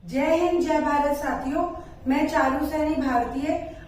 जय हिंद, जय भारत साथियों। मैं चारू सैनी भारतीय,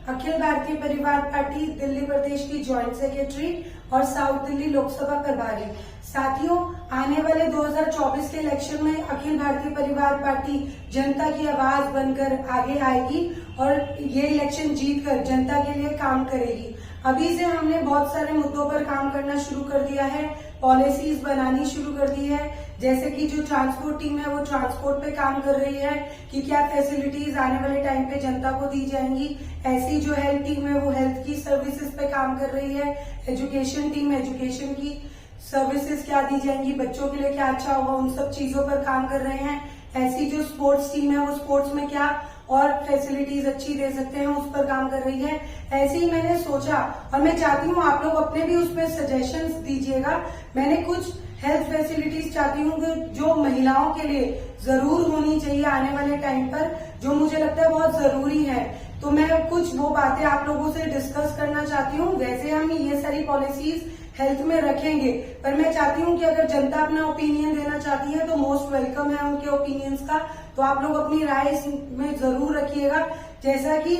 अखिल भारतीय परिवार पार्टी दिल्ली प्रदेश की ज्वाइंट सेक्रेटरी और साउथ दिल्ली लोकसभा प्रभारी। साथियों, आने वाले 2024 के इलेक्शन में अखिल भारतीय परिवार पार्टी जनता की आवाज बनकर आगे आएगी और ये इलेक्शन जीतकर जनता के लिए काम करेगी। अभी से हमने बहुत सारे मुद्दों पर काम करना शुरू कर दिया है, पॉलिसीज बनानी शुरू कर दी है। जैसे कि जो ट्रांसपोर्ट टीम है वो ट्रांसपोर्ट पे काम कर रही है कि क्या फैसिलिटीज आने वाले टाइम पे जनता को दी जाएंगी। ऐसी जो हेल्थ टीम है वो हेल्थ की सर्विसेज पे काम कर रही है। एजुकेशन टीम एजुकेशन की सर्विसेज क्या दी जाएंगी, बच्चों के लिए क्या अच्छा होगा, उन सब चीजों पर काम कर रहे हैं। ऐसी जो स्पोर्ट्स टीम है वो स्पोर्ट्स में क्या और फैसिलिटीज अच्छी दे सकते हैं उस पर काम कर रही है। ऐसे ही मैंने सोचा और मैं चाहती हूँ आप लोग अपने भी उसमें सजेशंस दीजिएगा। मैंने कुछ हेल्थ फैसिलिटीज चाहती हूँ कि जो महिलाओं के लिए जरूर होनी चाहिए आने वाले टाइम पर, जो मुझे लगता है बहुत जरूरी है। तो मैं कुछ वो बातें आप लोगों से डिस्कस करना चाहती हूँ। वैसे हम ये सारी पॉलिसीज हेल्थ में रखेंगे, पर मैं चाहती हूँ कि अगर जनता अपना ओपिनियन देना चाहती है तो मोस्ट वेलकम है उनके ओपिनियंस का। तो आप लोग अपनी राय इसमें जरूर रखिएगा। जैसा कि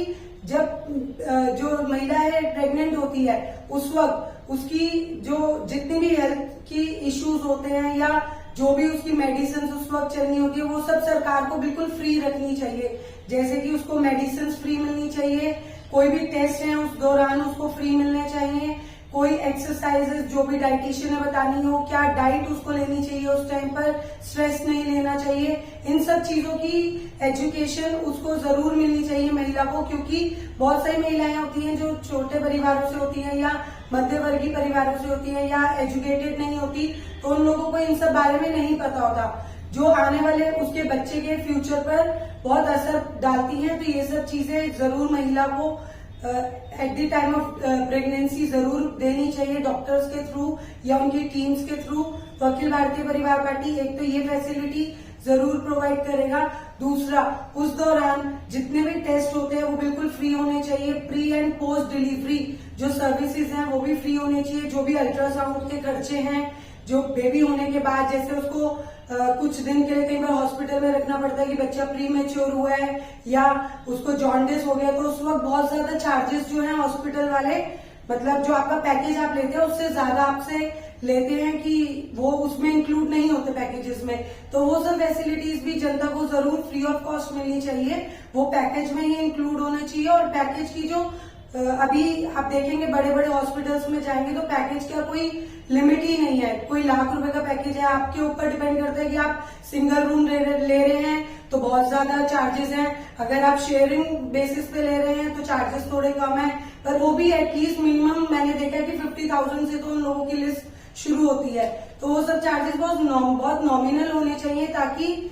जब जो महिला है प्रेग्नेंट होती है उस वक्त उसकी जो जितनी भी हेल्थ की इश्यूज होते हैं या जो भी उसकी मेडिसिन उस वक्त चलनी होती है वो सब सरकार को बिल्कुल फ्री रखनी चाहिए। जैसे कि उसको मेडिसिन फ्री मिलनी चाहिए, कोई भी टेस्ट है उस दौरान उसको फ्री मिलने चाहिए, कोई एक्सरसाइजेस जो भी डाइटिशियन ने बतानी हो, क्या डाइट उसको लेनी चाहिए उस टाइम पर, स्ट्रेस नहीं लेना चाहिए। इन सब चीजों की एजुकेशन उसको जरूर मिलनी चाहिए महिला को, क्योंकि बहुत सारी महिलाएं होती हैं जो छोटे परिवारों से होती हैं या मध्य वर्गीय परिवारों से होती हैं या एजुकेटेड नहीं होती, तो उन लोगों को इन सब बारे में नहीं पता होता, जो आने वाले उसके बच्चे के फ्यूचर पर बहुत असर डालती हैं। तो ये सब चीजें जरूर महिला को at the time of pregnancy जरूर देनी चाहिए, डॉक्टर्स के थ्रू या उनकी टीम्स के थ्रू। तो अखिल भारतीय परिवार पार्टी एक तो ये फैसिलिटी जरूर प्रोवाइड करेगा। दूसरा, उस दौरान जितने भी टेस्ट होते हैं वो बिल्कुल फ्री होने चाहिए। प्री एंड पोस्ट डिलीवरी जो सर्विसेज हैं वो भी फ्री होने चाहिए। जो भी अल्ट्रासाउंड के खर्चे हैं, जो बेबी होने के बाद जैसे उसको कुछ दिन के लिए कई बार हॉस्पिटल में रखना पड़ता है कि बच्चा प्री मैच्योर हुआ है या उसको जॉन्डिस हो गया, तो उस वक्त बहुत ज्यादा चार्जेस जो है हॉस्पिटल वाले, मतलब जो आपका पैकेज आप लेते हैं उससे ज्यादा आपसे लेते हैं कि वो उसमें इंक्लूड नहीं होते पैकेजेस में। तो वो सब फैसिलिटीज भी जनता को जरूर फ्री ऑफ कॉस्ट मिलनी चाहिए, वो पैकेज में ही इंक्लूड होना चाहिए। और पैकेज की जो अभी आप देखेंगे बड़े बड़े हॉस्पिटल्स में जाएंगे तो पैकेज का कोई लिमिट ही नहीं है। कोई लाख रुपए का पैकेज है, आपके ऊपर डिपेंड करता है कि आप सिंगल रूम ले रहे हैं तो बहुत ज्यादा चार्जेस हैं, अगर आप शेयरिंग बेसिस पे ले रहे हैं तो चार्जेस थोड़े कम है, पर वो भी एटलीस्ट मिनिमम मैंने देखा है कि 50,000 से तो उन लोगों की लिस्ट शुरू होती है। तो वो सब चार्जेस बहुत नॉमिनल होने चाहिए ताकि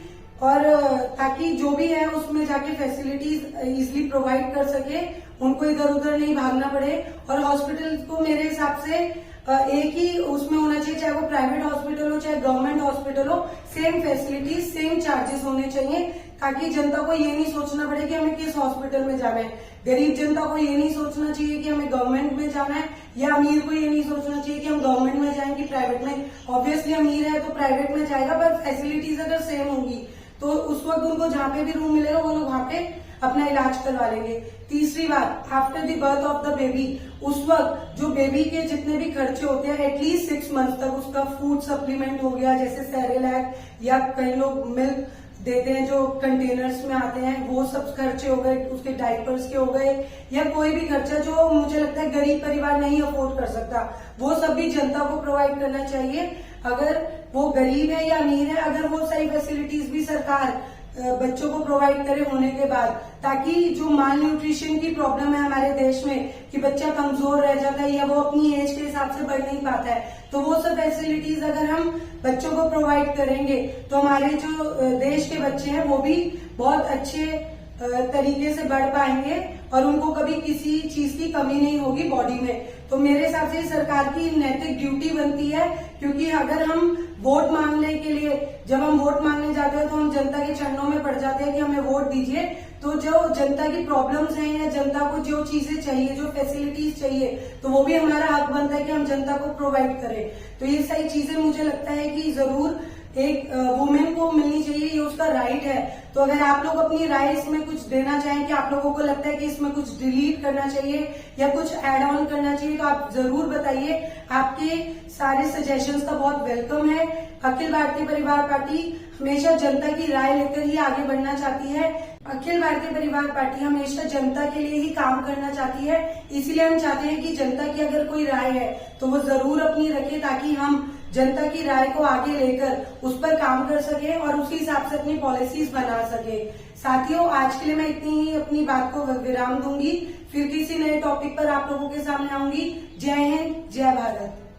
जो भी है उसमें जाके फैसिलिटीज इजिली प्रोवाइड कर सके, उनको इधर उधर नहीं भागना पड़े। और हॉस्पिटल को मेरे हिसाब से एक ही उसमें होना चाहिए, चाहे वो प्राइवेट हॉस्पिटल हो चाहे गवर्नमेंट हॉस्पिटल हो, सेम फैसिलिटीज सेम चार्जेस होने चाहिए, ताकि जनता को ये नहीं सोचना पड़े कि हमें किस हॉस्पिटल में जाना है। गरीब जनता को ये नहीं सोचना चाहिए कि हमें गवर्नमेंट में जाना है, या अमीर को ये नहीं सोचना चाहिए कि हम गवर्नमेंट में जाएंगे प्राइवेट में। ऑब्वियसली अमीर है तो प्राइवेट में जाएगा, पर फैसिलिटीज अगर सेम होंगी तो उस वक्त उनको जहाँ पे भी रूम मिलेगा वो लोग वहाँ पे अपना इलाज करवा लेंगे। तीसरी बात, after the birth of the baby, उस वक्त जो बेबी के जितने भी खर्चे होते हैं एटलीस्ट 6 मंथ तक उसका फूड सप्लीमेंट हो गया, जैसे सेरेलैक या कई लोग मिल्क देते हैं जो कंटेनर्स में आते हैं, वो सब खर्चे हो गए, उसके डाइपर्स के हो गए, या कोई भी खर्चा जो मुझे लगता है गरीब परिवार नहीं अफोर्ड कर सकता, वो सब भी जनता को प्रोवाइड करना चाहिए। अगर वो गरीब है या अमीर है, अगर वो सारी फैसिलिटीज भी सरकार बच्चों को प्रोवाइड करे होने के बाद, ताकि जो माल न्यूट्रिशन की प्रॉब्लम है हमारे देश में कि बच्चा कमजोर रह जाता है या वो अपनी एज के हिसाब से बढ़ नहीं पाता है, तो वो सब फैसिलिटीज अगर हम बच्चों को प्रोवाइड करेंगे तो हमारे जो देश के बच्चे हैं वो भी बहुत अच्छे तरीके से बढ़ पाएंगे और उनको कभी किसी चीज की कमी नहीं होगी बॉडी में। तो मेरे हिसाब से सरकार की नैतिक ड्यूटी बनती है, क्योंकि अगर हम वोट मांगने के लिए जब हम वोट मांगने जाते हैं तो हम जनता के चरणों में पड़ जाते हैं कि हमें वोट दीजिए, तो जो जनता की प्रॉब्लम्स हैं या जनता को जो चीजें चाहिए, जो फैसिलिटीज चाहिए, तो वो भी हमारा हक बनता है कि हम जनता को प्रोवाइड करें। तो ये सारी चीजें मुझे लगता है कि जरूर एक वुमेन को मिलनी चाहिए, ये उसका राइट है। तो अगर आप लोग अपनी राय इसमें कुछ देना चाहें कि आप लोगों को लगता है कि इसमें कुछ डिलीट करना चाहिए या कुछ ऐड ऑन करना चाहिए, तो आप जरूर बताइए। आपके सारे सजेशंस का बहुत वेलकम है। अखिल भारतीय परिवार पार्टी हमेशा जनता की राय लेकर ही आगे बढ़ना चाहती है। अखिल भारतीय परिवार पार्टी हमेशा जनता के लिए ही काम करना चाहती है। इसीलिए हम चाहते हैं कि जनता की अगर कोई राय है तो वो जरूर अपनी रखे, ताकि हम जनता की राय को आगे लेकर उस पर काम कर सके और उसी हिसाब से अपनी पॉलिसीज बना सके। साथियों, आज के लिए मैं इतनी ही अपनी बात को विराम दूंगी। फिर किसी नए टॉपिक पर आप लोगों के सामने आऊंगी। जय हिंद, जय भारत।